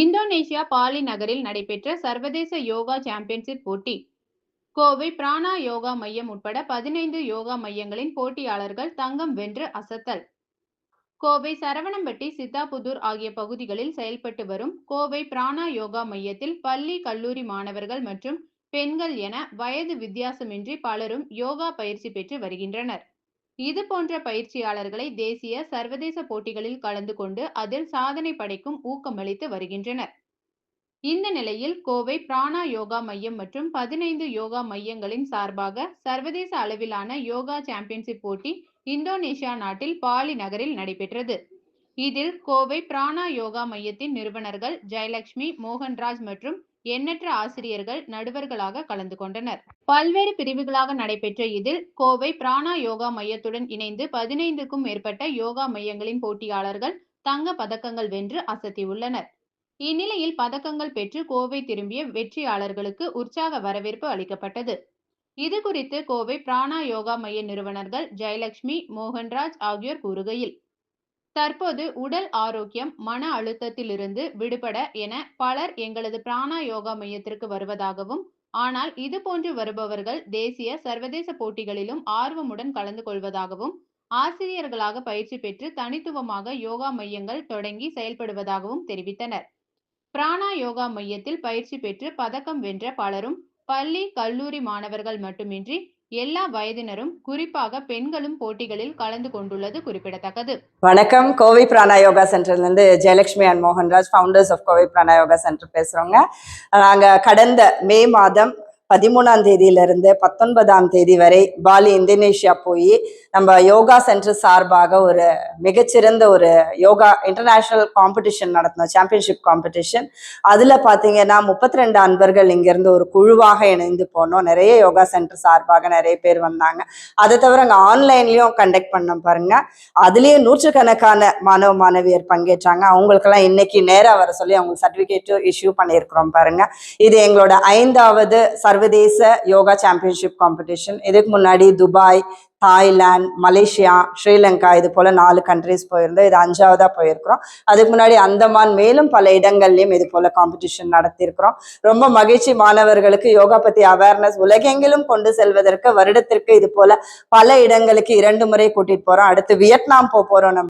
Indonesia poly நகரில் நடைபெற்ற சர்வதேச யோகா சாம்பியன்ஷிப் போட்டி. கோவை பிராணா யோகா மையம் உட்பட 15 யோகா மையங்களின் போட்டியாளர்கள் தங்கம் வென்று அசத்தல். கோவை சரவணம்பட்டி, சித்தாபுதூர் ஆகிய பகுதிகளில் செயல்பட்டு வரும் கோவை பிராணா யோகா மையத்தில் பள்ளி, கல்லூரி மாணவர்கள் மற்றும் பெண்கள் என வயது வித்தியாசமின்றி பலரும் யோகா பயிற்சி பெற்று வருகின்றனர். இது போன்ற பயிற்சியாளர்களை தேசிய, சர்வதேச போட்டிகளில் கலந்து கொண்டு அதில் சாதனை படைக்கும் ஊக்கமளித்து வருகின்றனர். இந்த நிலையில் கோவை பிராணா யோகா மையம் மற்றும் 15 யோகா மையங்களின் சார்பாக சர்வதேச அளவிலான யோகா சாம்பியன்ஷிப் போட்டி இந்தோனேஷியா நாட்டில் பாலி நகரில் நடைபெற்றது. இதில் கோவை பிராணா யோகா மையத்தின் நிறுவனர்கள் ஜெயலட்சுமி, மோகன்ராஜ் மற்றும் எண்ணற்ற ஆசிரியர்கள் நடுவர்களாக கலந்து கொண்டனர். பல்வேறு பிரிவுகளாக நடைபெற்ற இதில் கோவை பிராணா யோகா மையத்துடன் இணைந்து 15க்கும் மேற்பட்ட யோகா மையங்களின் போட்டியாளர்கள் தங்க பதக்கங்கள் வென்று அசத்தியுள்ளனர். இந்நிலையில் பதக்கங்கள் பெற்று கோவை திரும்பிய வெற்றியாளர்களுக்கு உற்சாக வரவேற்பு அளிக்கப்பட்டது. இது குறித்து கோவை பிராணா யோகா மைய நிறுவனர்கள் ஜெயலட்சுமி, மோகன்ராஜ் ஆகியோர் கூறுகையில், தற்போது உடல் ஆரோக்கியம், மன அழுத்தத்திலிருந்து விடுபட என பலர் எங்களது பிராணா யோகா மையத்திற்கு வருவதாகவும், ஆனால் இதுபோன்று வருபவர்கள் தேசிய, சர்வதேச போட்டிகளிலும் ஆர்வமுடன் கலந்து கொள்வதாகவும், ஆசிரியர்களாக பயிற்சி பெற்று தனித்துவமாக யோகா மையங்கள் தொடங்கி செயல்படுவதாகவும் தெரிவித்தனர். பிராணா யோகா மையத்தில் பயிற்சி பெற்று பதக்கம் வென்ற பலரும் பள்ளி, கல்லூரி மாணவர்கள் மட்டுமின்றி எல்லா வயதினரும், குறிப்பாக பெண்களும் போட்டிகளில் கலந்து கொண்டுள்ளது குறிப்பிடத்தக்கது. வணக்கம். கோவை பிராணா யோகா சென்டர்ல இருந்து Jayalakshmi and Mohanraj, founders of Kovai Prana yoga center பேசுறோங்க. நாங்க கடந்த மே மாதம் 13ஆம் தேதியிலிருந்து 19ஆம் தேதி வரை பாலி, இந்தோனேஷியா போய் நம்ம யோகா சென்டர் சார்பாக ஒரு மிகச்சிறந்த ஒரு யோகா இன்டர்நேஷனல் காம்படிஷன் நடத்தினோம், சாம்பியன்ஷிப் காம்படிஷன். அதில் பார்த்தீங்கன்னா 32 அன்பர்கள் இங்கேருந்து ஒரு குழுவாக இணைந்து போனோம். நிறைய யோகா சென்டர் சார்பாக நிறைய பேர் வந்தாங்க. அதை தவிர அங்கே ஆன்லைன்லேயும் கண்டக்ட் பண்ணோம் பாருங்க. அதுலேயே நூற்றுக்கணக்கான மாணவ மாணவியர் பங்கேற்றாங்க. அவங்களுக்கெல்லாம் இன்னைக்கு நேராக வர சொல்லி அவங்களுக்கு சர்டிஃபிகேட்டும் இஷ்யூ பண்ணியிருக்கிறோம் பாருங்க. இது எங்களோட 5வது சர்வதேச யோகா சாம்பியன்ஷிப் காம்படிஷன். இதுக்கு முன்னாடி துபாய், தாய்லாந்து, மலேசியா, ஸ்ரீலங்கா இது போல 4 கண்ட்ரிஸ் போயிருந்தோம். இது 5வதா போயிருக்கிறோம். அதுக்கு முன்னாடி அந்தமான், மேலும் பல இடங்கள்லயும் இது போல காம்படிஷன் நடத்தியிருக்கிறோம். ரொம்ப மகிழ்ச்சி. மாணவர்களுக்கு யோகா பத்தி அவேர்னஸ் உலகெங்கிலும் கொண்டு செல்வதற்கு வருடத்திற்கு இது போல பல இடங்களுக்கு 2 முறை கூட்டிட்டு போறோம். அடுத்து வியட்நாம் போறோம். நம்ம